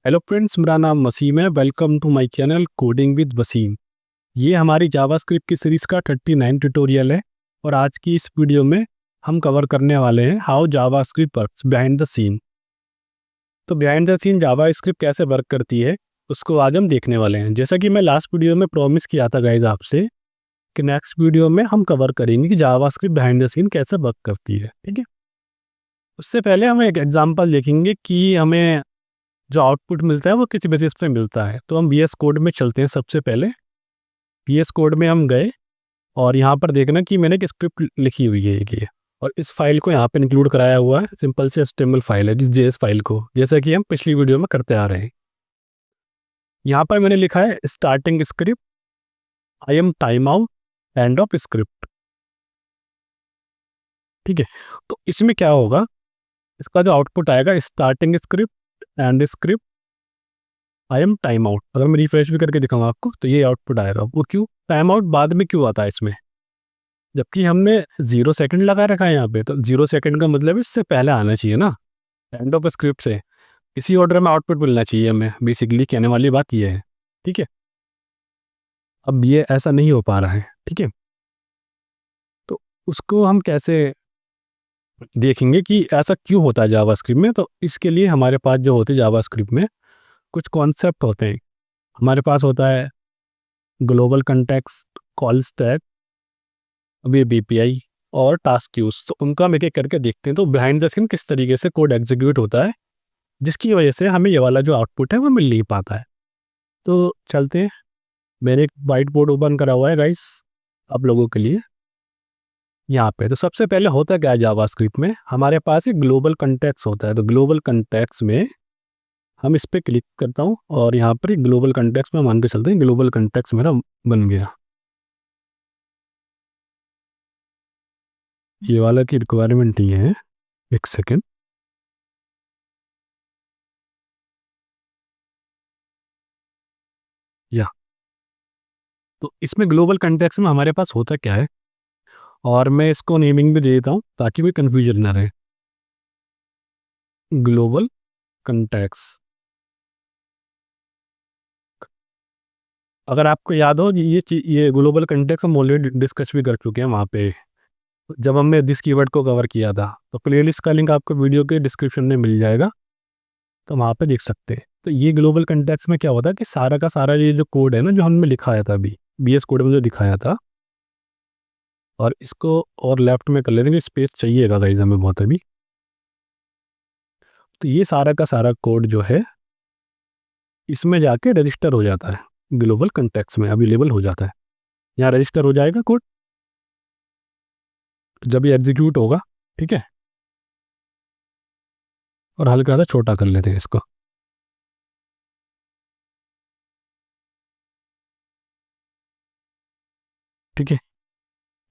Hello friends, मेरा नाम वसीम है। Welcome to my channel coding with Waseem. ये हमारी जावास्क्रिप्ट की सीरीज़ का 39 ट्यूटोरियल है और आज की इस वीडियो में हम कवर करने वाले हैं how JavaScript works behind the scene. तो बिहाइंड द सीन जावास्क्रिप्ट कैसे वर्क करती है उसको आज हम देखने वाले हैं। जैसा कि मैं लास्ट वीडियो में प्रॉमिस किया था गाइज आपसे कि नेक्स्ट वीडियो में हम कवर करेंगे कि जावास्क्रिप्ट बिहाइंड द सीन कैसे वर्क करती है। ठीक है, उससे पहले हम एक एग्जाम्पल देखेंगे कि हमें जो आउटपुट मिलता है वो किस बेसिस पे मिलता है। तो हम वीएस कोड में चलते हैं। सबसे पहले वीएस कोड में हम गए और यहाँ पर देखना कि मैंने एक स्क्रिप्ट लिखी हुई है ये, और इस फाइल को यहाँ पे इंक्लूड कराया हुआ है। सिंपल से एचटीएमएल फाइल है, जिस जेएस फाइल को, जैसा कि हम पिछली वीडियो में करते आ रहे हैं। यहाँ पर मैंने लिखा है starting script, I am time out, end of script. ठीक है, तो इसमें क्या होगा, इसका जो आउटपुट आएगा starting script and script, I am time out. अगर मैं रिफ्रेश भी करके दिखाऊंगा आपको तो ये आउटपुट आएगा। वो क्यों, टाइम आउट बाद में क्यों आता है इसमें, जबकि हमने 0 सेकंड लगा रखा है यहाँ पे। तो 0 सेकंड का मतलब इससे पहले आना चाहिए ना, एंड ऑफ स्क्रिप्ट से। इसी ऑर्डर में आउटपुट मिलना चाहिए हमें, बेसिकली कहने वाली बात ये है। ठीक है, अब ये ऐसा नहीं हो पा रहा है। ठीक है, तो उसको हम कैसे देखेंगे कि ऐसा क्यों होता है जावास्क्रिप्ट में। तो इसके लिए हमारे पास जो होते हैं जावास्क्रिप्ट में कुछ कॉन्सेप्ट होते हैं। हमारे पास होता है global context, call stack, web API और टास्क क्यूज। तो उनका हम एक एक करके देखते हैं। तो बिहाइंड द सीन किस तरीके से कोड एग्जीक्यूट होता है, जिसकी वजह से हमें ये वाला जो आउटपुट है वो मिल नहीं पाता है। तो चलते हैं। मैंने एक वाइट बोर्ड ओपन करा हुआ है गाइस आप लोगों के लिए यहाँ पे। तो सबसे पहले होता क्या है जावास्क्रिप्ट में, हमारे पास एक ग्लोबल कंटेक्स्ट होता है। तो ग्लोबल कंटेक्स्ट में हम इस पर क्लिक करता हूँ और यहाँ पर एक ग्लोबल कंटेक्स्ट में मान के चलते हैं ग्लोबल कंटेक्स्ट मेरा बन गया। ये वाला की रिक्वायरमेंट ये है, एक सेकेंड। या तो इसमें ग्लोबल कंटेक्स्ट में हमारे पास होता क्या है, और मैं इसको नेमिंग भी दे देता हूँ ताकि कोई कंफ्यूजन ना रहे। ग्लोबल कंटेक्स्ट, अगर आपको याद हो ये ग्लोबल कंटेक्स्ट हम ऑलरेडी डिस्कस भी कर चुके हैं वहाँ पे, जब हमने दिस कीवर्ड को कवर किया था। तो प्लेलिस्ट का लिंक आपको वीडियो के डिस्क्रिप्शन में मिल जाएगा, तो वहाँ पे देख सकते हैं। तो ये ग्लोबल कंटेक्स्ट में क्या होता है कि सारा का सारा ये जो कोड है ना, जो हमने लिखाया था अभी बीएस कोड में जो दिखाया था, और इसको और लेफ्ट में कर लेते हैं, स्पेस चाहिएगा गाइस हमें बहुत अभी। तो ये सारा का सारा कोड जो है इसमें जाके रजिस्टर हो जाता है, ग्लोबल कंटेक्स्ट में अवेलेबल हो जाता है। यहाँ रजिस्टर हो जाएगा कोड जब ये एग्जीक्यूट होगा। ठीक है, और हल्का सा छोटा कर लेते हैं इसको। ठीक है,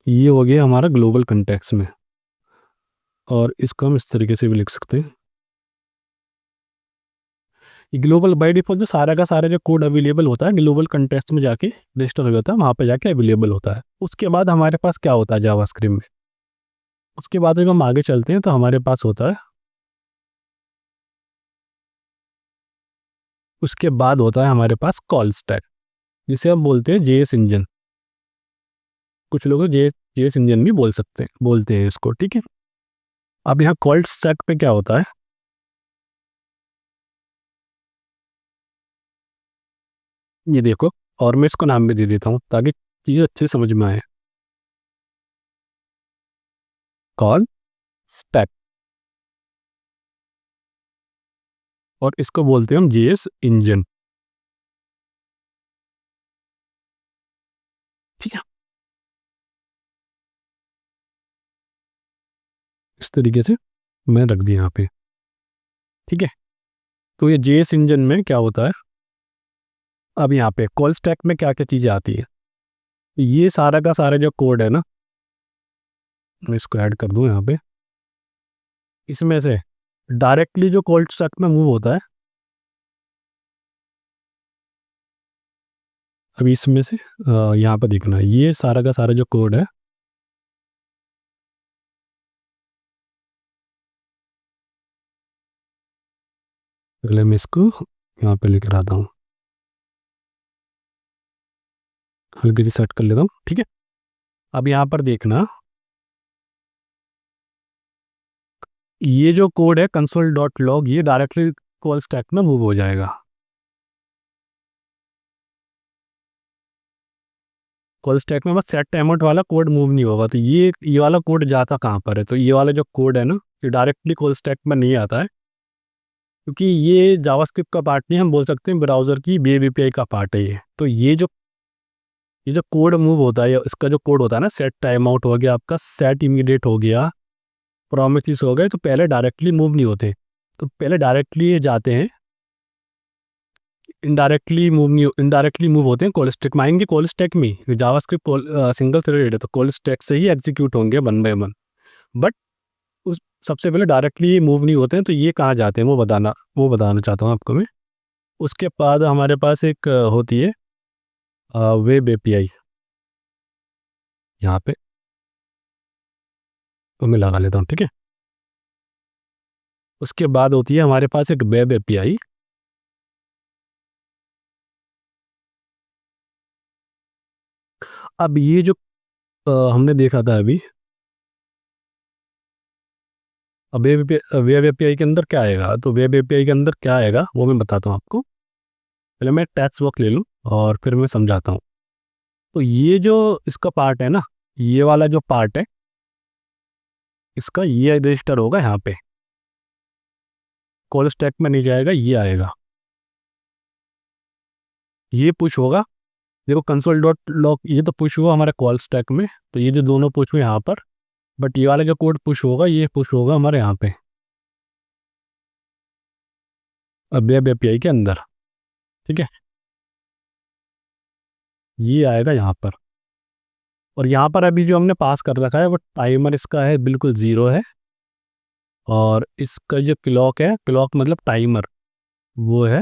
ये हो गया हमारा ग्लोबल कंटेक्स्ट में, और इसको हम इस तरीके से भी लिख सकते हैं। ये ग्लोबल बाय डिफॉल्ट जो सारा का सारा जो कोड अवेलेबल होता है ग्लोबल कंटेक्स्ट में जाके रजिस्टर हो जाता है, वहाँ पे जाके अवेलेबल होता है। उसके बाद हमारे पास क्या होता है जावास्क्रिप्ट में, उसके बाद जब हम आगे चलते हैं तो हमारे पास होता है, उसके बाद होता है हमारे पास कॉल स्टैक, जिसे हम बोलते हैं जेएस इंजन। कुछ लोग जेएस इंजन भी बोलते हैं इसको। ठीक है, अब यहाँ कॉल स्टैक पे क्या होता है, ये देखो, और मैं इसको नाम भी दे देता हूँ ताकि चीज़ें अच्छे से समझ में आए। कॉल स्टैक, और इसको बोलते हैं हम जेएस इंजन। ठीक है, इस तरीके से मैं रख दिया यहाँ पे। ठीक है, तो ये जेएस इंजन में क्या होता है, अब यहाँ पे कॉल स्टैक में क्या क्या चीज़ें आती है। ये सारा का सारा जो कोड है ना, मैं इसको ऐड कर दूँ यहाँ पे। इसमें से डायरेक्टली जो कॉल स्टैक में मूव होता है, अभी इसमें से यहाँ पर देखना, ये सारा का सारा जो कोड है, पहले मैं इसको यहाँ पे लेकर आता हूँ, हल्की सी सेट कर लेता हूँ, ठीक है। अब यहाँ पर देखना, ये जो कोड है कंसोल डॉट लॉग, ये डायरेक्टली कॉल स्टैक में मूव हो जाएगा। कॉल स्टैक में बस सेट टाइमआउट वाला कोड मूव नहीं होगा। तो ये वाला कोड जाता कहाँ पर है? तो ये वाला जो कोड है ना, ये डायरेक्टली कॉल स्टैक में नहीं आता है, क्योंकि ये जावास्क्रिप्ट का पार्ट नहीं, हम बोल सकते हैं ब्राउज़र की वेब एपीआई का पार्ट है ये। तो ये जो कोड मूव होता है, इसका जो कोड होता है ना, सेट टाइम आउट हो गया आपका, सेट इमीडिएट हो गया, प्रोमिस हो गए, तो पहले डायरेक्टली मूव नहीं होते। तो पहले डायरेक्टली ये जाते हैं, इनडायरेक्टली मूव होते हैं कॉल स्टैक में। आएंगे कॉल स्टैक में, जावास्क्रिप्ट सिंगल थ्रेडेड है, तो कॉल स्टैक से ही एग्जीक्यूट होंगे वन बाय वन। बट उस सबसे पहले डायरेक्टली मूव नहीं होते हैं। तो ये कहाँ जाते हैं वो बताना चाहता हूँ आपको मैं। उसके बाद हमारे पास एक होती है वेब एपीआई, यहाँ पे तो मैं लगा लेता हूँ, ठीक है। उसके बाद होती है हमारे पास एक वेब एपीआई। अब ये जो हमने देखा था अभी, अब वेब एपीआई के अंदर क्या आएगा, तो वेब एपीआई के अंदर क्या आएगा वो मैं बताता हूँ आपको। पहले मैं टेक्स्ट वर्क ले लूँ और फिर मैं समझाता हूँ। तो ये जो इसका पार्ट है ना, ये वाला जो पार्ट है, इसका ये रजिस्टर होगा यहाँ पे, कॉल स्टैक में नहीं जाएगा, ये आएगा, ये पुश होगा। देखो कंसोल डॉट लॉग, ये तो पुश हुआ हमारे कॉल स्टैक में, तो ये जो दोनों पुश हुए यहाँ पर। बट ये वाला जो कोड पुश होगा, ये पुश होगा हमारे यहाँ पे वेब एपीआई के अंदर, ठीक है। ये आएगा यहाँ पर, और यहाँ पर अभी जो हमने पास कर रखा है वो टाइमर इसका है बिल्कुल ज़ीरो है, और इसका जो क्लॉक है, क्लॉक मतलब टाइमर, वो है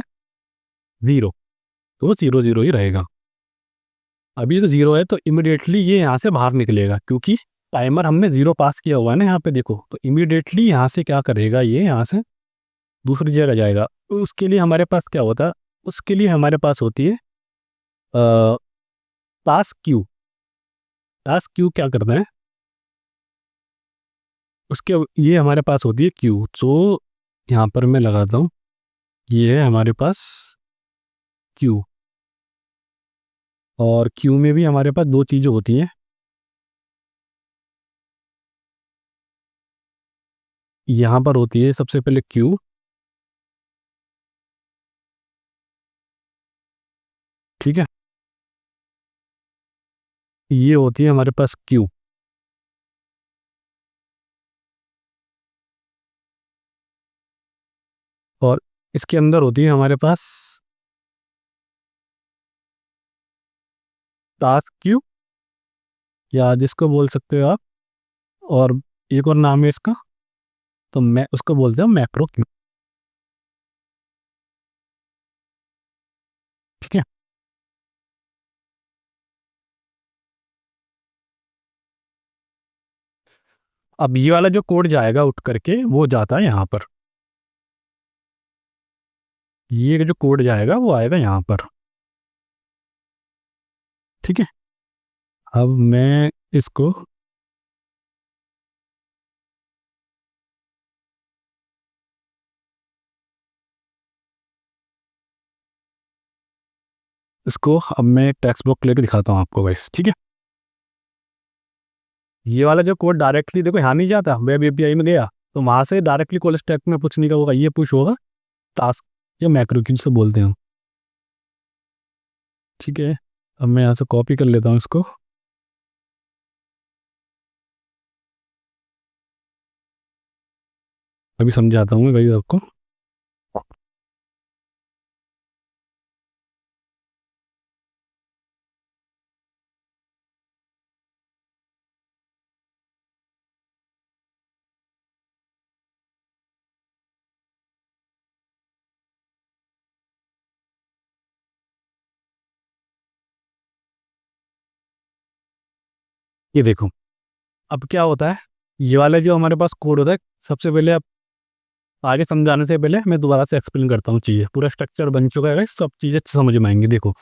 ज़ीरो। तो वो ज़ीरो ज़ीरो ही रहेगा। अभी तो ज़ीरो है, तो इमिडिएटली ये यहाँ से बाहर निकलेगा, क्योंकि टाइमर हमने ज़ीरो पास किया हुआ है ना यहाँ पे, देखो। तो इमिडिएटली यहाँ से क्या करेगा, ये यहाँ से दूसरी जगह जाएगा। तो उसके लिए हमारे पास क्या होता है, उसके लिए हमारे पास होती है टास्क क्यू। टास्क क्यू क्या करता है, उसके ये हमारे पास होती है क्यू। तो यहाँ पर मैं लगाता हूँ, ये है हमारे पास क्यू। और क्यू में भी हमारे पास दो चीज़ें होती हैं, यहाँ पर होती है सबसे पहले क्यू, ठीक है। ये होती है हमारे पास क्यू, और इसके अंदर होती है हमारे पास टास्क क्यू, या जिसको बोल सकते हो आप, और एक और नाम है इसका, तो मैं उसको बोलते हैं मैक्रो क्यू, ठीक है। अब ये वाला जो कोड जाएगा उठ करके, वो जाता है यहाँ पर, ये जो कोड जाएगा वो आएगा यहाँ पर, ठीक है। अब मैं इसको इसको अब मैं टेक्स्ट बुक लेके दिखाता हूँ आपको गाइस, ठीक है। ये वाला जो कोड डायरेक्टली देखो यहाँ नहीं जाता, वेब एपीआई में गया, तो वहाँ से डायरेक्टली कॉल स्टैक में पुश नहीं होगा, ये पुश होगा टास्क या मैक्रो क्यू से बोलते हैं, ठीक है। अब मैं यहाँ से कॉपी कर लेता हूँ इसको, अभी समझाता हूँ मैं भाई आपको। ये देखो, अब क्या होता है, ये वाला जो हमारे पास कोड होता है, सबसे पहले आप आगे समझाने से पहले मैं दोबारा से एक्सप्लेन करता हूँ चीज़ें। पूरा स्ट्रक्चर बन चुका है, सब चीज़ें समझ में आएंगी। देखो,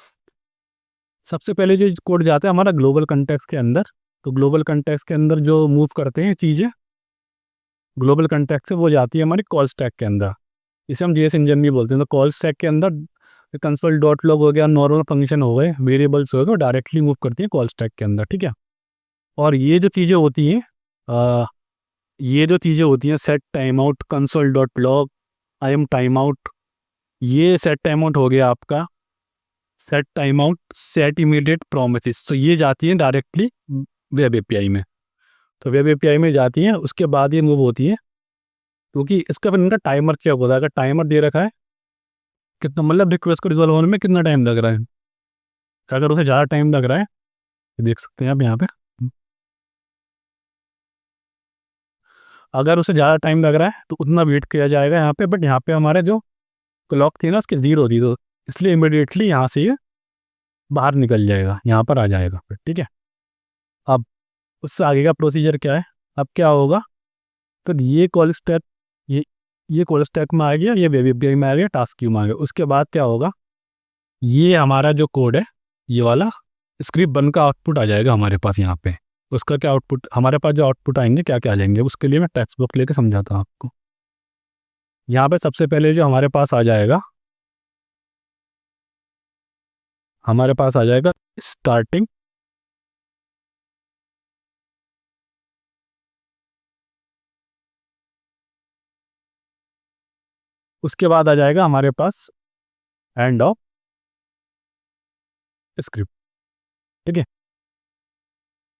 सबसे पहले जो कोड जाता है हमारा ग्लोबल कंटेक्स्ट के अंदर, तो ग्लोबल कंटेक्स्ट के अंदर जो मूव करते हैं चीज़ें ग्लोबल कंटेक्स्ट से, वो जाती है हमारी कॉल स्टैक के अंदर। इसे हम जेएस इंजन भी बोलते हैं। तो कॉल स्टैक के अंदर कंसोल डॉट लॉग हो गया, नॉर्मल फंक्शन हो गए, वेरिएबल्स हो गए, डायरेक्टली मूव करती हैं कॉल स्टैक के अंदर, ठीक है। और ये जो चीज़ें होती हैं, set time out, console dot log, I am time out, ये सेट टाइम आउट हो गया आपका। Set time out, set immediate promise, तो ये जाती हैं डायरेक्टली वेब एपीआई में। तो वेब एपीआई में जाती हैं, उसके बाद ये मूव होती है, क्योंकि इसका फिर इनका टाइमर क्या होता है। अगर टाइमर दे रखा है कितना, मतलब रिक्वेस्ट को रिजॉल्व होने में कितना टाइम लग रहा है, अगर उसे ज़्यादा टाइम लग रहा है, देख सकते हैं आप यहाँ पे, अगर उसे ज़्यादा टाइम लग रहा है तो उतना वेट किया जाएगा यहाँ पे। बट यहाँ पे हमारे जो क्लॉक थी ना उसकी 0 थी, तो इसलिए इमिडिएटली यहाँ से ये बाहर निकल जाएगा, यहाँ पर आ जाएगा फिर, ठीक है। अब उससे आगे का प्रोसीजर क्या है, अब क्या होगा, तो ये कॉल स्टैक, ये ये कॉल स्टैक में आ गया, ये वेब एपीआई में आ गया, टास्क क्यू में आ गया। उसके बाद क्या होगा, ये हमारा जो कोड है, ये वाला स्क्रिप्ट बन का आउटपुट आ जाएगा हमारे पास यहाँ पे। उसका क्या आउटपुट, हमारे पास जो आउटपुट आएंगे क्या क्या आ जाएंगे, उसके लिए मैं टेक्स्ट बुक लेके समझाता हूँ आपको। यहाँ पे सबसे पहले जो हमारे पास आ जाएगा, स्टार्टिंग, उसके बाद आ जाएगा हमारे पास एंड ऑफ स्क्रिप्ट, ठीक है।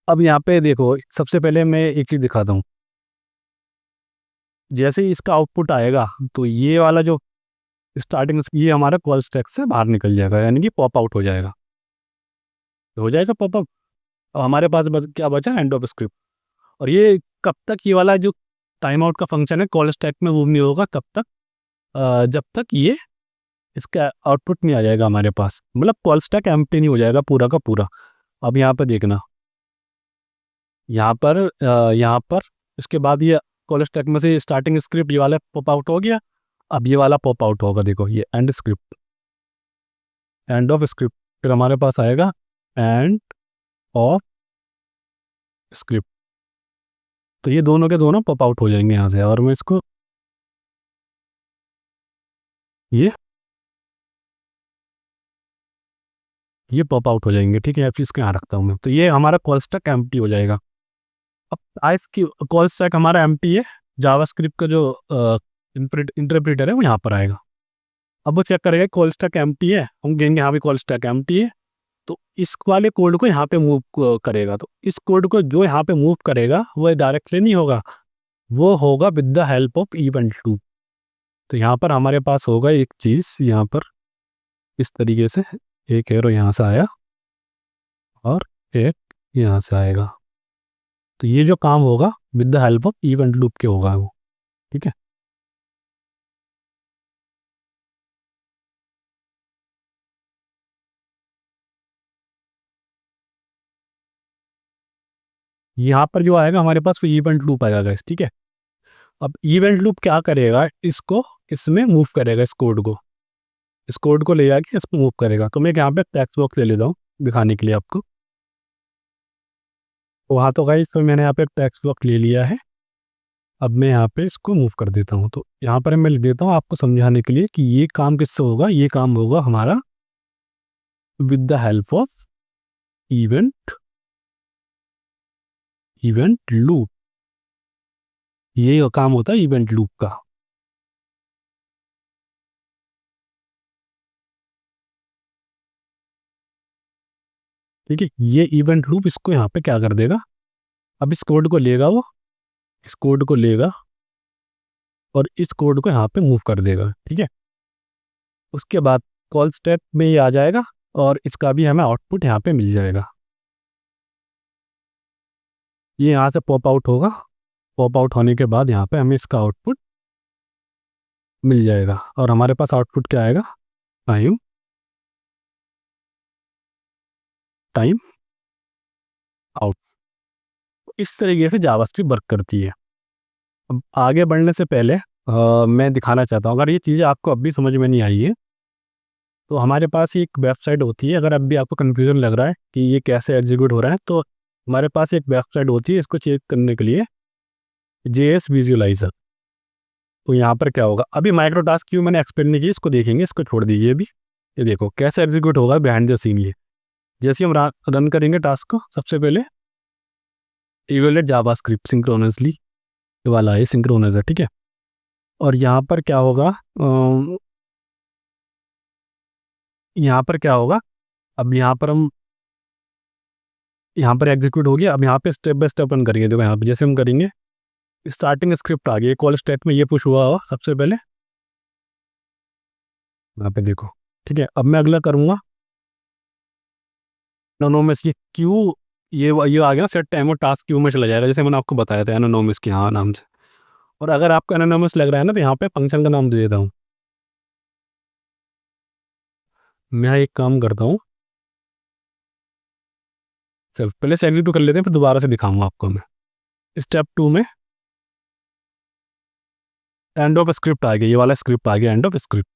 अब यहाँ पे देखो, सबसे पहले मैं एक चीज़ दिखाता हूँ। जैसे ही इसका आउटपुट आएगा, तो ये वाला जो स्टार्टिंग, ये हमारा कॉल स्टैक से बाहर निकल जाएगा, यानी कि पॉप आउट हो जाएगा, पॉप आउट। और हमारे पास क्या बचा, एंड ऑफ स्क्रिप्ट। और ये कब तक, ये वाला जो टाइम आउट का फंक्शन है कॉल स्टैक में, वो नहीं होगा तब तक, जब तक ये इसका आउटपुट नहीं आ जाएगा हमारे पास, मतलब कॉल स्टैक एम्प्टी नहीं हो जाएगा पूरा का पूरा। अब यहाँ पर देखना, यहाँ पर इसके बाद ये कॉल स्टैक में से स्टार्टिंग स्क्रिप्ट, ये वाला पॉप आउट हो गया। अब ये वाला पॉप आउट होगा, देखो ये and script, end of script. फिर हमारे पास आएगा एंड ऑफ स्क्रिप्ट। तो ये दोनों के दोनों पॉप आउट हो जाएंगे यहाँ से। और मैं इसको, ये पॉप आउट हो जाएंगे, ठीक है। फिर इसके यहाँ रखता हूँ मैं, तो ये हमारा कॉल स्टैक एम्प्टी हो जाएगा। अब आइस की कॉल स्टैक हमारा एम्प्टी है, जावास्क्रिप्ट का जो इंटरप्रेटर है वो यहाँ पर आएगा। अब वो चेक करेगा कॉल स्टैक एम्प्टी है, हम कहेंगे यहाँ पे कॉल स्टैक एम्प्टी है, तो इस वाले कोड को यहाँ पे मूव करेगा। तो इस कोड को जो यहाँ पे मूव करेगा वो डायरेक्टली नहीं होगा, वो होगा with the help of event loop. तो यहाँ पर हमारे पास होगा एक चीज़, यहाँ पर इस तरीके से एक एरो यहाँ से आया और एक यहाँ से आएगा। तो ये जो काम होगा with the help of event loop के होगा वो, ठीक है। यहाँ पर जो आएगा हमारे पास वो इवेंट लूप आएगा गाइस, ठीक है। अब इवेंट लूप क्या करेगा, इसको इसमें मूव करेगा, इस कोड को ले जाके इसको मूव करेगा। तो मैं यहाँ पे टेक्स्ट बॉक्स ले लेता हूँ दिखाने के लिए आपको। वहाँ तो गाइस, तो मैंने यहाँ पे टेक्स्ट बॉक्स ले लिया है। अब मैं यहाँ पे इसको मूव कर देता हूँ। तो यहाँ पर मैं लिख देता हूँ आपको समझाने के लिए कि ये काम किससे होगा। ये काम होगा हमारा with the help of event loop. ये काम होता है इवेंट लूप का, ठीक है। ये इवेंट लूप इसको यहाँ पे क्या कर देगा, अब इस कोड को लेगा, वो इस कोड को लेगा और इस कोड को यहाँ पे मूव कर देगा, ठीक है। उसके बाद कॉल स्टैक में ये आ जाएगा और इसका भी हमें आउटपुट यहाँ पे मिल जाएगा। ये यहाँ से पॉप आउट होगा, पॉप आउट होने के बाद यहाँ पे हमें इसका आउटपुट मिल जाएगा। और हमारे पास आउटपुट क्या आएगा, टाइम टाइम आउट। इस तरीके से जावास्क्रिप्ट वर्क करती है। अब आगे बढ़ने से पहले मैं दिखाना चाहता हूँ। अगर ये चीज़ें आपको अब भी समझ में नहीं आई है तो हमारे पास एक वेबसाइट होती है। अगर अब भी आपको कन्फ्यूज़न लग रहा है कि ये कैसे एग्जीक्यूट हो रहा है, तो हमारे पास एक वेबसाइट होती है इसको चेक करने के लिए, जेएस विजुअलाइज़र। तो यहाँ पर क्या होगा, अभी माइक्रो टास्क क्यों मैंने एक्सप्लेन नहीं किया, इसको देखेंगे, इसको छोड़ दीजिए अभी। ये देखो कैसे एग्जीक्यूट होगा बिहाइंड द सीन। ये जैसे हम रन करेंगे टास्क को, सबसे पहले इवैल्यूएट जावास्क्रिप्ट सिंक्रोनसली, ये वाला है सिंक्रोनाइजर, ठीक है। और यहाँ पर क्या होगा, यहाँ पर क्या होगा, अब यहाँ पर हम, यहाँ पर एग्जीक्यूट हो गया। अब यहाँ पे स्टेप बाय स्टेप रन करेंगे। देखो यहाँ पे जैसे हम करेंगे, स्टार्टिंग स्क्रिप्ट आ गई, कॉल स्टैक में ये पुश हुआ हो सबसे पहले, यहाँ पे देखो, ठीक है। अब मैं अगला करूँगा एनोनोमस, ये क्यू, ये आ गया ना, सेट टाइम और टास्क क्यू में चला जाएगा, जैसे मैंने आपको बताया था एनोनोमस के हाँ नाम से। और अगर आपको एनोनोमस लग रहा है ना, तो यहाँ पे फंक्शन का नाम दे देता हूँ। मैं एक काम करता हूँ, चल पहले से एग्जीक्यूट कर लेते हैं, फिर दोबारा से दिखाऊंगा आपको मैं। स्टेप 2 में एंड ऑफ स्क्रिप्ट आ गया, ये वाला स्क्रिप्ट आ गया, एंड ऑफ स्क्रिप्ट।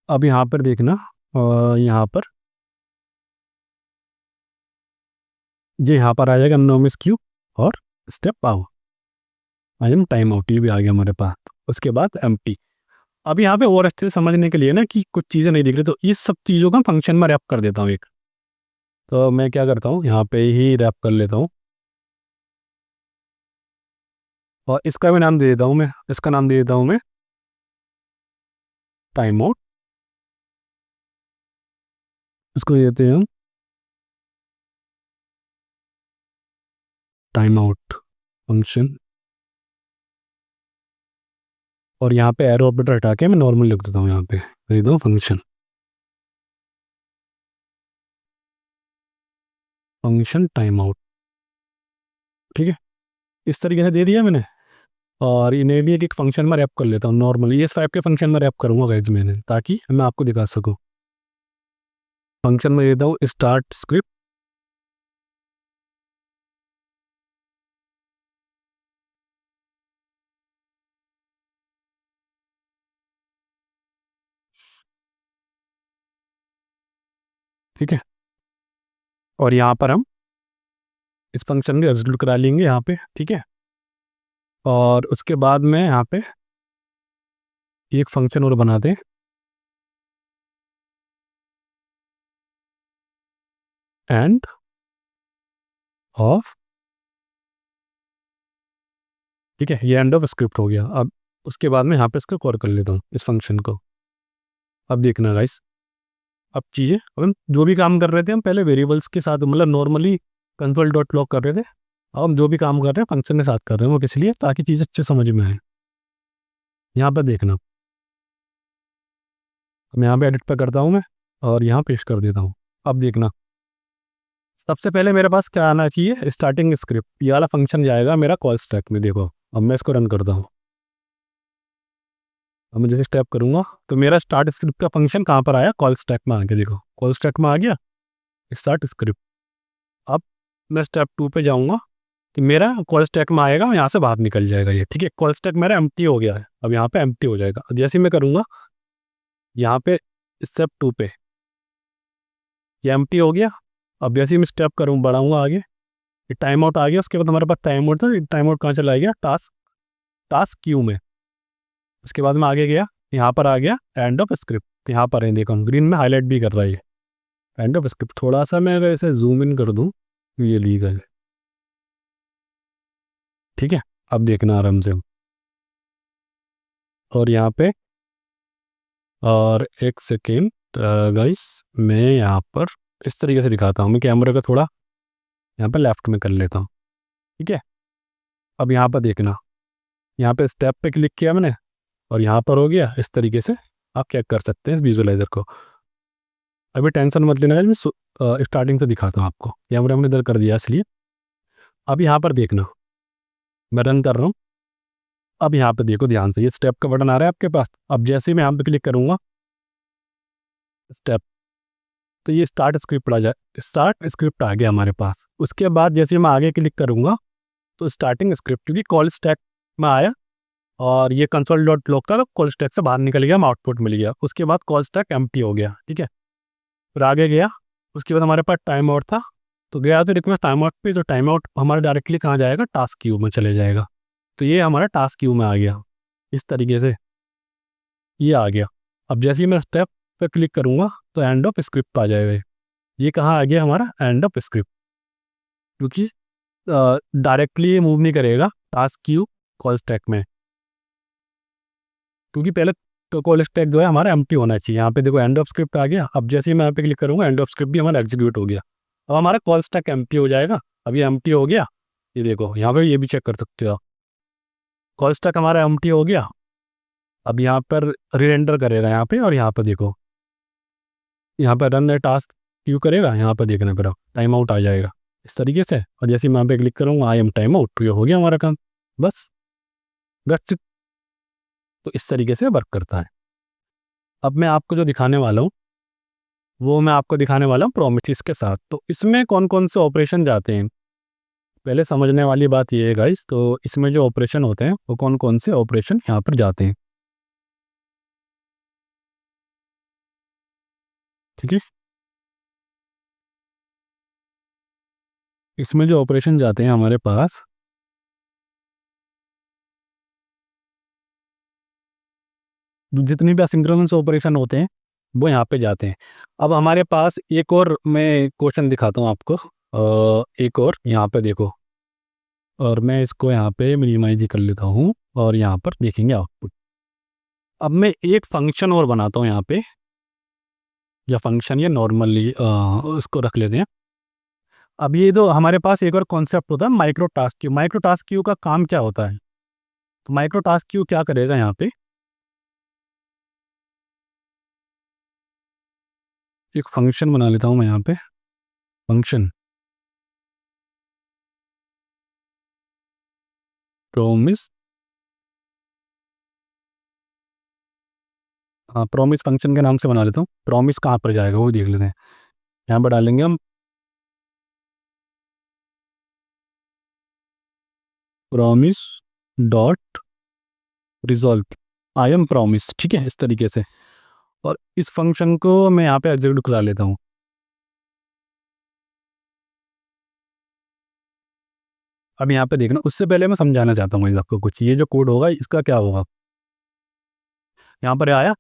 अब यहाँ पर देखना, यहाँ पर ये यहाँ पर आ जाएगा एनोनोमस क्यू और स्टेप आओ, आई एम टाइम आउट, ये भी आ गया हमारे पास। उसके बाद एम्प्टी। अब यहाँ पे और अच्छे से समझने के लिए ना कि कुछ चीज़ें नहीं दिख रही, तो इस सब चीज़ों का फंक्शन में रैप कर देता हूँ एक। तो मैं क्या करता हूँ, यहाँ पे ही रैप कर लेता हूँ और इसका भी नाम दे देता हूँ मैं, इसका नाम दे देता हूँ मैं टाइम आउट। इसको दे देते हैं हम टाइम आउट फंक्शन। और यहाँ पे एरो ऑपरेटर हटा के मैं नॉर्मल लिख देता हूँ, यहाँ पे दे दो फंक्शन, फंक्शन टाइम आउट, ठीक है। इस तरीके से दे दिया मैंने। और इन्हें भी एक फंक्शन में रैप कर लेता हूँ नॉर्मली, ये टाइप के फंक्शन में रैप करूँगा गाइस मैंने, ताकि मैं आपको दिखा सकूँ। फंक्शन में देता हूँ स्टार्ट स्क्रिप्ट, ठीक है। और यहाँ पर हम इस फंक्शन को एग्जीक्यूट करा लेंगे यहाँ पे, ठीक है। और उसके बाद में यहाँ पे एक फंक्शन और बना दें, एंड ऑफ, ठीक है। ये एंड ऑफ स्क्रिप्ट हो गया। अब उसके बाद में यहाँ पे इसको कॉल कर लेता हूँ इस फंक्शन को। अब देखना गाइस, अब चीज़ें, अब हम जो भी काम कर रहे थे हम पहले वेरिएबल्स के साथ, मतलब नॉर्मली कंसोल डॉट लॉग कर रहे थे, अब हम जो भी काम कर रहे हैं फंक्शन के साथ कर रहे हैं, वो किस लिए, ताकि चीज़ अच्छे समझ में आए। यहाँ पर देखना, मैं यहाँ पे एडिट पर करता हूँ मैं, और यहाँ पेस्ट कर देता हूँ। अब देखना, सबसे पहले मेरे पास क्या आना चाहिए, स्टार्टिंग स्क्रिप्ट, ये वाला फंक्शन जाएगा मेरा कॉल स्टैक में। देखो अब मैं इसको रन करता हूँ, अब मैं जैसे स्टेप करूँगा तो मेरा स्टार्ट स्क्रिप्ट का फंक्शन कहाँ पर आया, कॉल स्टैक में आ गया। देखो कॉल स्टैक में आ गया स्टार्ट स्क्रिप्ट। अब मैं स्टेप 2 पे जाऊँगा कि मेरा कॉल स्टैक में आएगा, यहाँ से बाहर निकल जाएगा ये, ठीक है। कॉल स्टैक मेरा एम्प्टी हो गया है, अब यहाँ पे एम्प्टी हो जाएगा। जैसे मैं करूँगा यहाँ पे स्टेप 2 पे, ये एम्प्टी हो गया। अब जैसे ही मैं स्टेप करूँ बढ़ाऊँगा आगे, ये टाइम आउट आ गया। उसके बाद हमारे पास टाइम आउट था, टाइम आउट कहाँ चला गया, टास्क, टास्क क्यू में। उसके बाद में आगे गया, यहाँ पर आ गया एंड ऑफ स्क्रिप्ट, यहाँ पर है, देखो ग्रीन में हाईलाइट भी कर रहा है ये एंड ऑफ स्क्रिप्ट। थोड़ा सा मैं अगर इसे जूम इन कर दूँ तो ये लीगल है, ठीक है। अब देखना आराम से। और यहाँ पे, और एक सेकेंड गाइस, मैं यहाँ पर इस तरीके से दिखाता हूँ, मैं कैमरे का थोड़ा यहाँ पे लेफ्ट में कर लेता हूँ, ठीक है। अब यहाँ पर देखना, यहाँ पे स्टेप पे क्लिक किया मैंने और यहाँ पर हो गया। इस तरीके से आप चेक कर सकते हैं इस विजुअलाइजर को। अभी टेंशन मत लेना, मैं स्टार्टिंग से दिखाता हूँ आपको, कैमरा हमने इधर कर दिया इसलिए। अब यहाँ पर देखना, मैं रन कर रहा हूँ। अब यहाँ पे देखो ध्यान से, ये स्टेप का बटन आ रहा है आपके पास। अब जैसे ही मैं यहाँ पे क्लिक करूँगा स्टेप, तो ये स्टार्ट स्क्रिप्ट आ जाए, स्टार्ट स्क्रिप्ट आ गया हमारे पास। उसके बाद जैसे मैं आगे क्लिक करूँगा तो स्टार्टिंग स्क्रिप्ट, क्योंकि कॉल स्टैक मैं आया और ये कंसोल डॉट लॉग था, कॉल स्टैक से बाहर निकल गया, मैं आउटपुट मिल गया। उसके बाद कॉल स्टैक एम्प्टी हो गया, ठीक है। फिर आगे गया, उसके बाद हमारे पास टाइम आउट था, तो गया तो रिक्वेस्ट टाइम आउट पे, तो टाइम आउट हमारा डायरेक्टली कहाँ जाएगा, टास्क क्यू में चले जाएगा। तो ये हमारा टास्क क्यू में आ गया, इस तरीके से ये आ गया। अब जैसे ही मैं स्टेप पे क्लिक करूँगा तो एंड ऑफ स्क्रिप्ट आ जाएगा। ये कहाँ आ गया हमारा एंड ऑफ स्क्रिप्ट, क्योंकि डायरेक्टली ये मूव नहीं करेगा टास्क क्यू कॉल स्टैक में, क्योंकि पहले तो कॉल स्टैक जो है हमारा एम्प्टी होना चाहिए। यहाँ पे देखो एंड ऑफ स्क्रिप्ट आ गया। अब जैसे ही मैं यहाँ पे क्लिक करूँगा एंड ऑफ स्क्रिप्ट भी हमारा एग्जीक्यूट हो गया। अब हमारा कॉल स्टैक एम्प्टी हो जाएगा। अब ये एम्प्टी हो गया, ये देखो यहाँ पे ये भी चेक कर सकते हो, कॉल स्टैक हमारा एम्प्टी हो गया। अब यहाँ पर रीरेंडर करेगा यहाँ पे, और यहाँ पर देखो यहाँ पर रन टास्क क्यू करेगा, यहाँ पर देखने पर टाइम आउट आ जाएगा इस तरीके से। और जैसे मैं यहाँ पे क्लिक करूँगा आई एम टाइम आउट, तो ये हो गया हमारा काम, बस दैट्स इट। तो इस तरीके से वर्क करता है। अब मैं आपको जो दिखाने वाला हूँ वो मैं आपको दिखाने वाला हूँ प्रोमिसेस के साथ। तो इसमें कौन कौन से ऑपरेशन जाते हैं, पहले समझने वाली बात ये है गाइस। तो इसमें जो ऑपरेशन होते हैं वो कौन कौन से ऑपरेशन यहाँ पर जाते हैं, ठीक है। इसमें जो ऑपरेशन जाते हैं हमारे पास, जितनी भी असिंक्रोनस ऑपरेशन होते हैं वो यहाँ पे जाते हैं। अब हमारे पास एक और मैं क्वेश्चन दिखाता हूँ आपको, एक और यहाँ पे देखो, और मैं इसको यहाँ पे मिनिमाइज ही कर लेता हूँ और यहाँ पर देखेंगे आउटपुट। अब मैं एक फंक्शन और बनाता हूँ यहाँ पे, या फंक्शन या नॉर्मली उसको रख लेते हैं। अब ये तो हमारे पास एक और कॉन्सेप्ट होता है micro task Q. Micro task Q का काम क्या होता है, तो माइक्रो टास्क क्यू क्या करेगा, यहाँ पे एक फंक्शन बना लेता हूँ मैं यहाँ पे, फंक्शन प्रोमिस, हाँ प्रोमिस फंक्शन के नाम से बना लेता हूँ। प्रोमिस कहाँ पर जाएगा वो देख लेते हैं। यहाँ पर डालेंगे हम promise dot resolve I am promise, ठीक है, इस तरीके से। और इस फंक्शन को मैं यहाँ पे एग्जीक्यूट करा लेता हूँ। अब यहाँ पे देखना, उससे पहले मैं समझाना चाहता हूँ आपको कुछ। ये जो कोड होगा इसका क्या होगा, यहाँ पर आया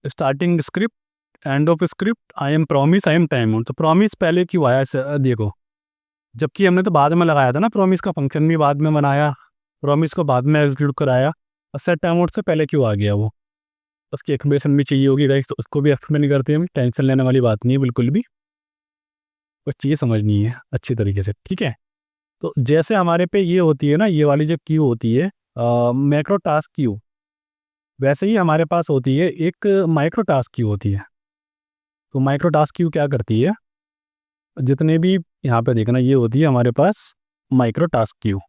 starting script end of script I am promise I am time out. तो प्रॉमिस पहले क्यों आया देखो, जबकि हमने तो बाद में लगाया था ना, प्रॉमिस का फंक्शन भी बाद में बनाया, प्रॉमिस को बाद में एग्जीक्यूट कराया, और सेट टाइम आउट से पहले क्यों आ गया वो, उसकी एक्सप्लेनेशन भी चाहिए होगी गाइस, तो उसको भी एक्सप्लेन करते हैं। टेंशन लेने वाली बात नहीं है बिल्कुल भी, बस चीज़ समझनी है अच्छी तरीके से, ठीक है। तो जैसे हमारे पे ये होती है ना, ये वाली जो क्यू होती है मैक्रो टास्क क्यू, वैसे ही हमारे पास होती है एक माइक्रो टास्क क्यू होती है। तो माइक्रो टास्क क्यू क्या करती है, जितने भी यहाँ पे देखना, ये होती है हमारे पास माइक्रो टास्क क्यू,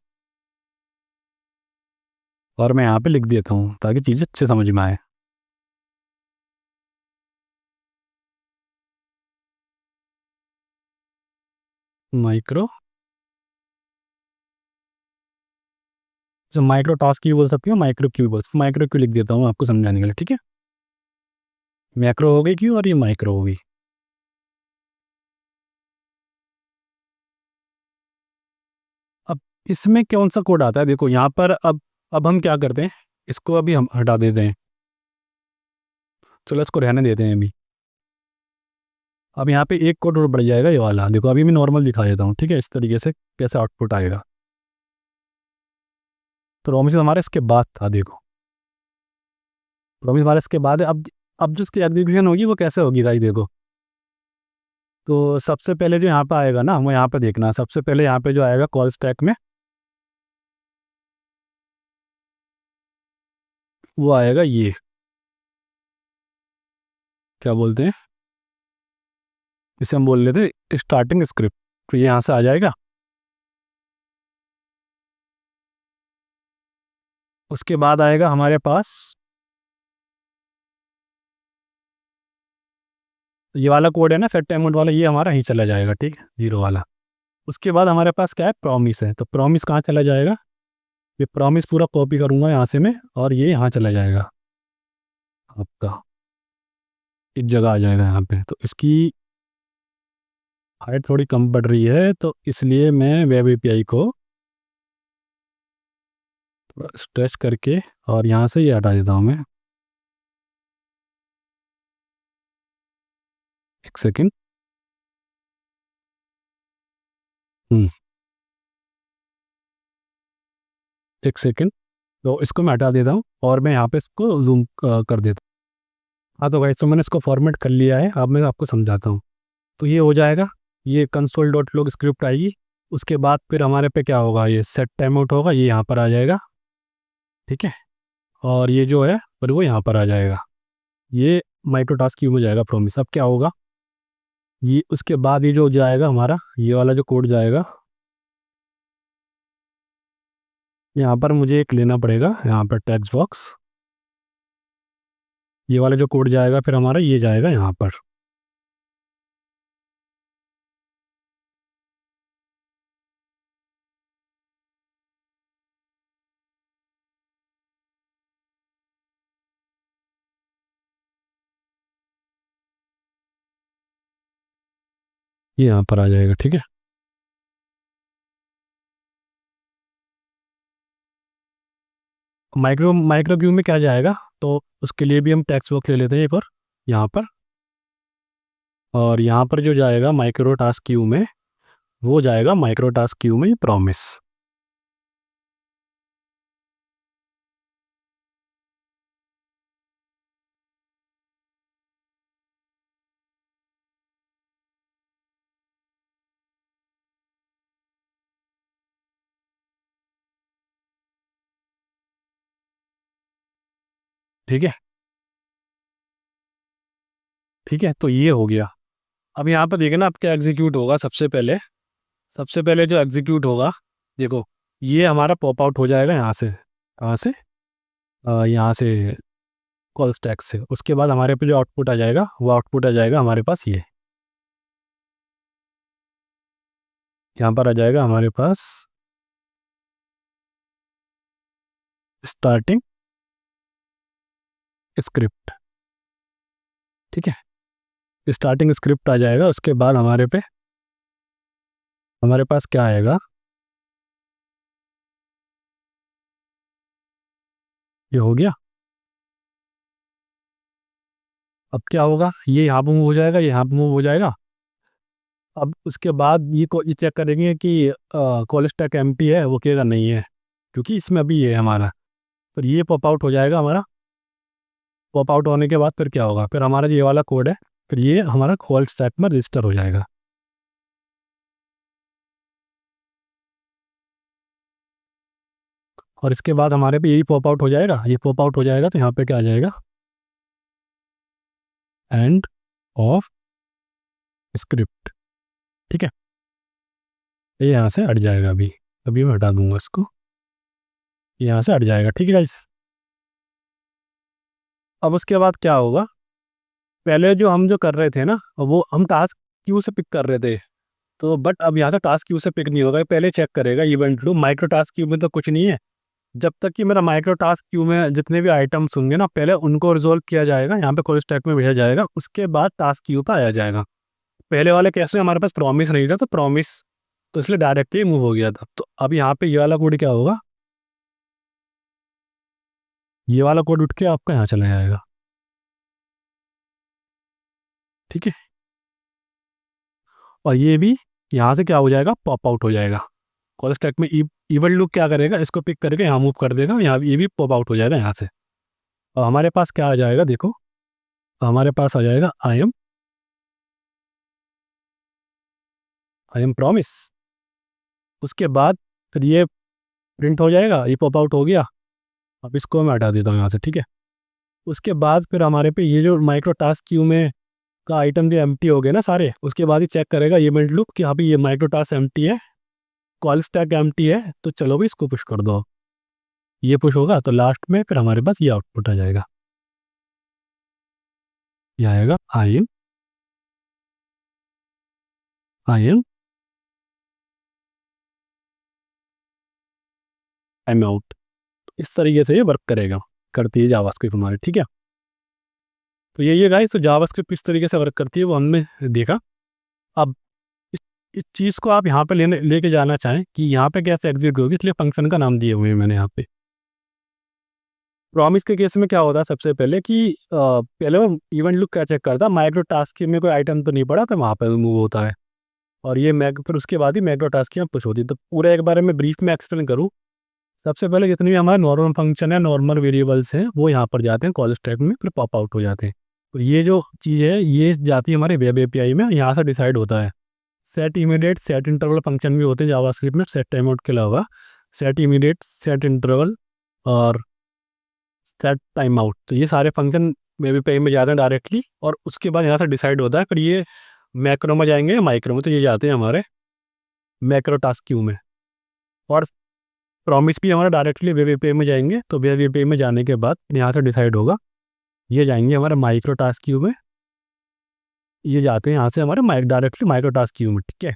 और मैं यहाँ पे लिख देता हूँ ताकि चीज़ें अच्छे समझ में आए। माइक्रो, जो माइक्रो टास्क क्यू बोल सकती हूँ, माइक्रो क्यू बोल, माइक्रो क्यू लिख देता हूँ आपको समझाने के लिए, ठीक है। मैक्रो हो गई क्यू और ये माइक्रो हो गई। अब इसमें कौन सा कोड आता है, देखो यहाँ पर। अब हम क्या करते हैं, इसको अभी हम हटा देते हैं, चलो इसको रहने देते हैं अभी। अब यहाँ पे एक कोड और बढ़ जाएगा, ये वाला देखो, अभी मैं नॉर्मल दिखा देता हूँ, ठीक है, इस तरीके से कैसे आउटपुट आएगा। तो प्रोमिस हमारे इसके बाद था, देखो प्रोमिस हमारे इसके बाद है। अब जो इसकी एग्जीक्यूशन होगी वो कैसे होगी गाइस, देखो। तो सबसे पहले जो यहाँ पे आएगा ना, वो यहाँ पे देखना, सबसे पहले यहाँ पे जो आएगा कॉल स्टैक में, वो आएगा ये, क्या बोलते हैं इसे, हम बोल लेते हैं स्टार्टिंग स्क्रिप्ट। तो ये यहाँ से आ जाएगा। उसके बाद आएगा हमारे पास ये वाला कोड है ना, सेट टाइम आउट वाला, ये हमारा ही चला जाएगा, ठीक है, जीरो वाला। उसके बाद हमारे पास क्या है, प्रॉमिस है। तो प्रॉमिस कहाँ चला जाएगा, ये प्रॉमिस पूरा कॉपी करूँगा यहाँ से मैं, और ये यहाँ चला जाएगा आपका, इस जगह आ जाएगा यहाँ पे। तो इसकी हाइट थोड़ी कम पड़ रही है, तो इसलिए मैं वेब एपीआई को स्ट्रेच करके और यहाँ से ये हटा देता हूँ मैं। एक सेकेंड। एक सेकेंड। तो इसको मैं हटा देता हूँ और मैं यहाँ पे इसको जूम कर देता हूँ। हाँ तो भाई, तो मैंने इसको फॉर्मेट कर लिया है। अब मैं आपको समझाता हूँ। तो ये हो जाएगा, ये कंसोल डॉट लॉग स्क्रिप्ट आएगी। उसके बाद फिर हमारे पे क्या होगा, ये सेट टाइम आउट होगा, ये यहाँ पर आ जाएगा। ठीक है। और ये जो है फिर वो यहाँ पर आ जाएगा। ये माइक्रो टास्क क्यू में जाएगा प्रॉमिस। अब क्या होगा, ये उसके बाद ये जो जाएगा हमारा, ये वाला जो कोड जाएगा, यहाँ पर मुझे एक लेना पड़ेगा, यहाँ पर टेक्स्ट बॉक्स। ये वाला जो कोड जाएगा फिर हमारा, ये जाएगा यहाँ पर। ये यहाँ पर आ जाएगा। ठीक है। माइक्रो माइक्रो क्यू में क्या जाएगा, तो उसके लिए भी हम टेक्स्ट बॉक्स ले लेते हैं एक और, यहाँ पर। और यहाँ पर जो जाएगा माइक्रो टास्क क्यू में, वो जाएगा माइक्रो टास्क क्यू में प्रॉमिस। ठीक है। ठीक है, तो ये हो गया। अब यहाँ पर देखना, अब क्या एग्जीक्यूट होगा। सबसे पहले जो एग्जीक्यूट होगा, देखो, ये हमारा पॉप आउट हो जाएगा यहाँ से। कहाँ से? यहाँ से, कॉल स्टैक से। उसके बाद हमारे पे जो आउटपुट आ जाएगा, वो आउटपुट आ जाएगा हमारे पास ये। यहाँ पर आ जाएगा हमारे पास स्टार्टिंग स्क्रिप्ट। ठीक है। स्टार्टिंग स्क्रिप्ट आ जाएगा। उसके बाद हमारे पे, हमारे पास क्या आएगा, ये हो गया। अब क्या होगा, ये यहाँ पे मूव हो जाएगा, ये यहाँ पे मूव हो जाएगा। अब उसके बाद ये को ये चेक करेंगे कि कॉल स्टैक एम्प्टी है, वो कहेगा नहीं है, क्योंकि इसमें अभी ये है हमारा। फिर ये पॉप आउट हो जाएगा हमारा। पॉप आउट होने के बाद फिर क्या होगा, फिर हमारा ये वाला कोड है, फिर ये हमारा कॉल स्टैक में रजिस्टर हो जाएगा। और इसके बाद हमारे पे यही पॉप आउट हो जाएगा। ये पॉप आउट हो जाएगा तो यहाँ पे क्या आ जाएगा, एंड ऑफ स्क्रिप्ट। ठीक है। ये यहाँ से हट जाएगा। अभी अभी मैं हटा दूंगा इसको, ये यहाँ से हट जाएगा। ठीक है गाइस। अब उसके बाद क्या होगा, पहले जो हम जो कर रहे थे ना, वो हम टास्क क्यू से पिक कर रहे थे। तो बट अब यहाँ से टास्क क्यू से पिक नहीं होगा, पहले चेक करेगा event loop. Micro task Q में तो कुछ नहीं है। जब तक कि मेरा माइक्रो टास्क क्यू में जितने भी आइटम्स होंगे ना, पहले उनको रिजोल्व किया जाएगा, यहाँ पे कॉल स्टैक में भेजा जाएगा, उसके बाद टास्क क्यू पे आया जाएगा। पहले वाले केस में हमारे पास प्रॉमिस नहीं था, तो प्रॉमिस, तो इसलिए डायरेक्टली मूव हो गया था। तो अब यहाँ पे ये वाला कोड क्या होगा, ये वाला कोड उठ के आपका यहाँ चला जाएगा। ठीक है। और ये भी यहाँ से क्या हो जाएगा, पॉप आउट हो जाएगा। कॉल स्टैक में इवन लूप क्या करेगा, इसको पिक करके यहाँ मूव कर देगा, यहाँ ये भी पॉप आउट हो जाएगा यहाँ से। और हमारे पास क्या आ जाएगा, देखो, हमारे पास आ जाएगा आई एम प्रॉमिस। उसके बाद फिर ये प्रिंट हो जाएगा, ये पॉप आउट हो गया। अब इसको मैं हटा देता हूँ यहाँ से। ठीक है। उसके बाद फिर हमारे पे ये जो माइक्रो टास्क क्यू में का आइटम जो एम्प्टी हो गए ना सारे, उसके बाद ही चेक करेगा ये इवेंट लूप कि हाँ भाई ये माइक्रो टास्क एम्प्टी है, कॉल स्टैक एम्प्टी है, तो चलो भाई इसको पुश कर दो। ये पुश होगा तो लास्ट में फिर हमारे पास ये आउटपुट आ जाएगा। ये आएगा आई एम टाइम आउट। इस तरीके से ये वर्क करेगा, करती है जावास्क्रिप्ट हमारी, ठीक है। तो यही है गाइस, तो जावास्क्रिप्ट किस तरीके से वर्क करती है वो हमने देखा। अब इस चीज़ को आप यहाँ पे लेके जाना चाहें कि यहाँ पे कैसे एग्जीक्यूट होगी, इसलिए फंक्शन का नाम दिए हुए हैं मैंने यहाँ पे। प्रॉमिस के केस में क्या होता है, सबसे पहले कि पहले वो इवेंट लूप क्या चेक करता है, माइक्रो टास्क में कोई आइटम तो नहीं पड़ा, तो वहाँ पे मूव होता है, और ये फिर उसके बाद ही माइक्रो टास्क में पुश होती है। तो पूरे एक बारे में ब्रीफ में एक्सप्लेन करूँ, सबसे पहले जितने भी हमारे नॉर्मल फंक्शन है, नॉर्मल वेरिएबल्स हैं, वो यहाँ पर जाते हैं कॉल स्टैक में, फिर पॉप आउट हो जाते हैं। तो ये जो चीज़ है ये जाती है हमारे वेब एपीआई में, यहाँ से डिसाइड होता है। Set immediate, set interval function भी होते हैं जावास्क्रिप्ट में, सेट टाइम आउट के अलावा सेट इमीडिएट, सेट इंटरवल और सेट टाइम आउट। तो ये सारे फंक्शन वेब एपीआई में जाते हैं डायरेक्टली, और उसके बाद यहाँ से डिसाइड होता है फिर ये मैक्रो में जाएंगे या माइक्रो में। तो ये जाते हैं हमारे मैक्रो टास्क क्यू में, और प्रॉमिस भी हमारा डायरेक्टली वेब एपीआई में जाएंगे। तो वेब एपीआई में जाने के बाद यहाँ से डिसाइड होगा, ये जाएंगे हमारे माइक्रो टास्क क्यू में, ये जाते हैं यहाँ से हमारे डायरेक्टली माइक्रो टास्क क्यू में, ठीक है।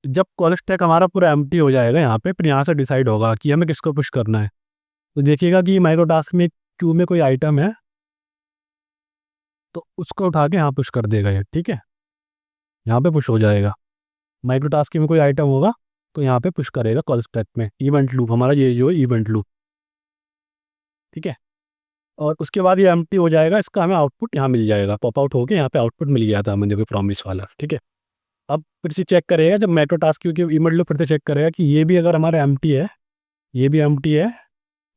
जब कॉल स्टैक हमारा पूरा एम्प्टी हो जाएगा यहाँ पे, फिर यहाँ से डिसाइड होगा कि हमें किसको पुश करना है। तो देखिएगा कि माइक्रो टास्क में क्यू में कोई आइटम है तो उसको उठा के यहाँ पुश कर देगा ये, ठीक है, यहाँ पे पुश हो जाएगा। माइक्रो टास्क में कोई आइटम होगा तो यहाँ पे पुश करेगा कॉल स्टैक में, इवेंट लूप हमारा ये जो इवेंट लूप, ठीक है। और उसके बाद ये एम्प्टी हो जाएगा, इसका हमें आउटपुट यहाँ मिल जाएगा, पॉप आउट होकर यहाँ पे आउटपुट मिल गया था मुझे कोई प्रॉमिस वाला, ठीक है। अब फिर से चेक करेगा, जब मैक्रो टास्क क्यू की इवेंट लूप फिर से चेक करेगा कि ये भी अगर हमारा एम्प्टी है, ये भी एम्प्टी है,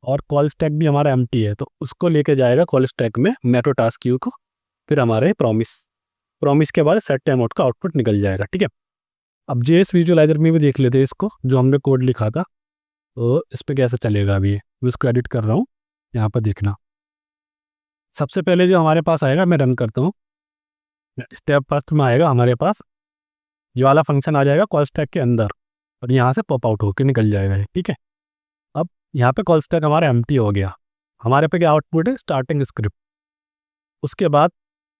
और कॉल स्टैक भी हमारा एम्प्टी है, तो उसको लेके जाएगा कॉल स्टैक में मैक्रो टास्क क्यू को, फिर हमारे प्रॉमिस के बाद सेट टाइम आउट का आउटपुट निकल जाएगा, ठीक है। अब जेएस विजुअलाइजर में भी देख लेते हैं इसको, जो हमने कोड लिखा था, तो इस पर कैसे चलेगा अभी, मैं इसको एडिट कर रहा हूँ, यहाँ पर देखना। सबसे पहले जो हमारे पास आएगा, मैं रन करता हूँ, स्टेप फर्स्ट में आएगा हमारे पास ये वाला फंक्शन आ जाएगा कॉल स्टैक के अंदर, और यहाँ से पॉप आउट होकर निकल जाएगा, ठीक है। अब यहाँ पे कॉल स्टैक हमारा एम्प्टी हो गया, हमारे पे क्या आउटपुट है, स्टार्टिंग स्क्रिप्ट। उसके बाद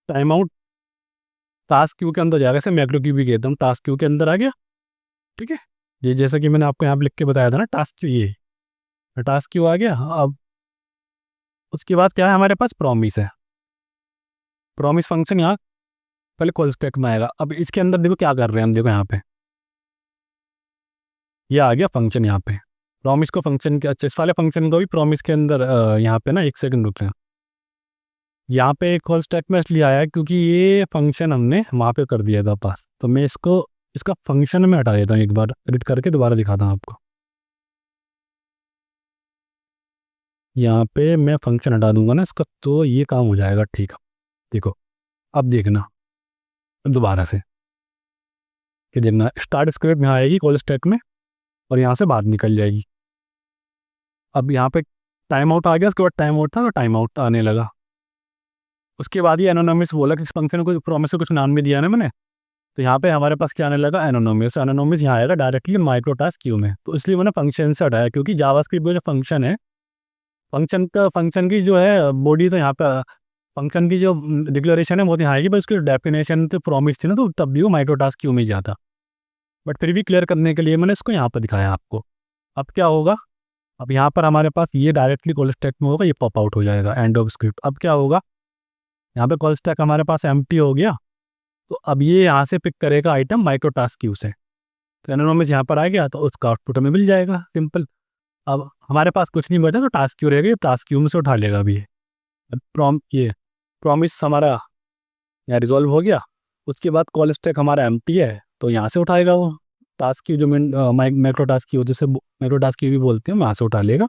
टाइम आउट टास्क क्यू के अंदर जाएगा, जैसे मैक्रो क्यू भी कहता हूँ, टास्क क्यू के अंदर आ गया, ठीक है। ये जैसा कि मैंने आपको यहाँ पे लिख के बताया था ना, टास्क क्यू, ये टास्क क्यू आ गया। अब उसके बाद क्या है, हमारे पास प्रॉमिस है, प्रॉमिस फंक्शन यहाँ पहले कॉल स्टैक में आएगा। अब इसके अंदर देखो क्या कर रहे हैं हम, देखो यहाँ पे ये आ गया फंक्शन, यहाँ पे प्रॉमिस को फंक्शन के, अच्छा इस वाले फंक्शन को भी प्रॉमिस के अंदर यहाँ पे ना, एक सेकंड रुक रहे हैं, यहाँ पे एक कॉल स्टैक में इसलिए आया है क्योंकि ये फंक्शन हमने वहाँ पे कर दिया था पास। तो मैं इसका फंक्शन में हटा देता हूँ, एक बार एडिट करके दोबारा दिखाता हूँ आपको। यहाँ पे मैं फंक्शन हटा दूंगा ना इसका, तो ये काम हो जाएगा, ठीक है। देखो अब देखना दोबारा से, कि देखना स्टार्ट स्क्रिप्ट यहाँ आएगी कॉल स्टैक में, और यहाँ से बाहर निकल जाएगी। अब यहाँ पे टाइम आउट आ गया, उसके बाद टाइम आउट था तो टाइम आउट आने लगा। उसके बाद ये एनोनोमस बोला कि इस फंक्शन को प्रॉमिस से कुछ नाम भी दिया ना मैंने, तो यहाँ पे हमारे पास क्या आने लगा, एनोनोमस। एनोनोमस यहाँ आएगा डायरेक्टली माइक्रो टास्क क्यू में, तो इसलिए मैंने फंक्शन से हटाया, क्योंकि जावास्क्रिप्ट जो फंक्शन है, फंक्शन की जो है बॉडी, तो यहाँ पे फंक्शन की जो डिक्लेरेशन है वो तो यहाँ आएगी, बस उसकी डेफिनेशन तो प्रॉमिस थी ना, तो तब भी वो माइक्रो टास्क क्यू में ही जाता। बट फिर भी क्लियर करने के लिए मैंने इसको यहाँ पर दिखाया आपको। अब क्या होगा, अब यहाँ पर हमारे पास ये डायरेक्टली कॉल स्टैक में होगा, ये पॉप आउट हो जाएगा एंड ऑफ स्क्रिप्ट। अब क्या होगा, यहाँ पे कॉल स्टैक हमारे पास एम्प्टी हो गया, तो अब ये यहाँ से पिक करेगा आइटम माइक्रो टास्क क्यू से, तो एनोनोमस यहाँ पर आ गया, तो उसका आउटपुट हमें मिल जाएगा, सिंपल। अब हमारे पास कुछ नहीं बचा, तो टास्क क्यू रहेगा, ये टास्क क्यू में से उठा लेगा अभी ये प्रॉमिस हमारा यहाँ रिजॉल्व हो गया। उसके बाद कॉल स्टैक हमारा एम्प्टी है, तो यहाँ से उठाएगा वो टास्क क्यू, जो मैक्रो टास्क क्यू, जिसे मैक्रो टास्क क्यू भी बोलते हैं, वहाँ से उठा लेगा।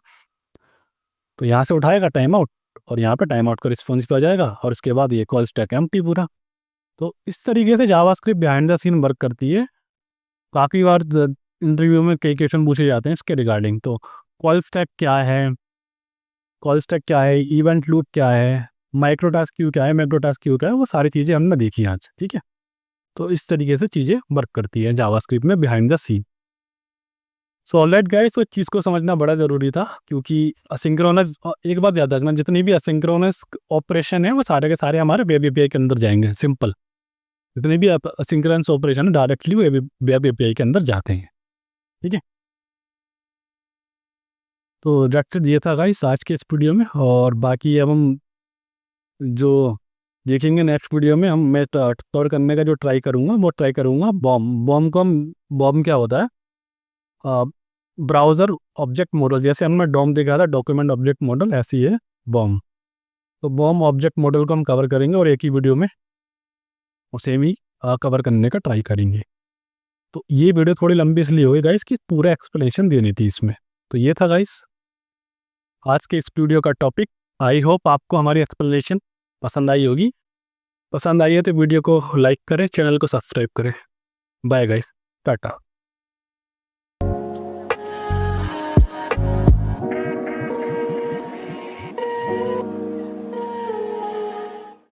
तो यहाँ से उठाएगा टाइम आउट, और यहाँ पे टाइम आउट का रिस्पॉन्स पे आ जाएगा, और उसके बाद ये कॉल स्टैक एम्प्टी पूरा। तो इस तरीके से JavaScript behind the scene work करती है। काफ़ी बार इंटरव्यू में कई क्वेश्चन पूछे जाते हैं इसके रिगार्डिंग। तो कॉल स्टैक क्या है, इवेंट लूप क्या है, माइक्रो टास्क क्यू क्या है, मैक्रो टास्क क्यू क्या है, वो सारी चीज़ें हमने देखी आज, ठीक है। तो इस तरीके से चीज़ें वर्क करती है जावास्क्रिप्ट में behind the scene. So alright guys, तो इस चीज़ को समझना बड़ा ज़रूरी था, क्योंकि असिंक्रोनस, एक बात याद रखना, जितनी भी असिंक्रोनस ऑपरेशन है वो सारे के सारे हमारे वेब एपीआई के अंदर जाएंगे, सिंपल। जितने भी असिंक्रोनस ऑपरेशन है डायरेक्टली वेब एपीआई के अंदर जाते हैं, ठीक है। तो दैट्स इट, ये था गाइस आज के इस वीडियो में। और बाकी अब हम जो देखेंगे नेक्स्ट वीडियो में, मैं एक्सप्लोर करने का जो ट्राई करूँगा वो ट्राई करूँगा बॉम को हम बॉम क्या होता है, ब्राउज़र ऑब्जेक्ट मॉडल। जैसे हमने डॉम देखा था डॉक्यूमेंट ऑब्जेक्ट मॉडल, ऐसी है बॉम। तो बॉम ऑब्जेक्ट मॉडल को हम कवर करेंगे और एक ही वीडियो में उसे भी कवर करने का ट्राई करेंगे। तो ये वीडियो थोड़ी लंबी इसलिए हुई गाइस कि पूरा एक्सप्लेनेशन देनी थी इसमें। तो ये था गाइस आज के इस वीडियो का टॉपिक। आई होप आपको हमारी एक्सप्लेनेशन पसंद आई होगी। पसंद आई है तो वीडियो को लाइक करें, चैनल को सब्सक्राइब करें। Bye guys, Tata.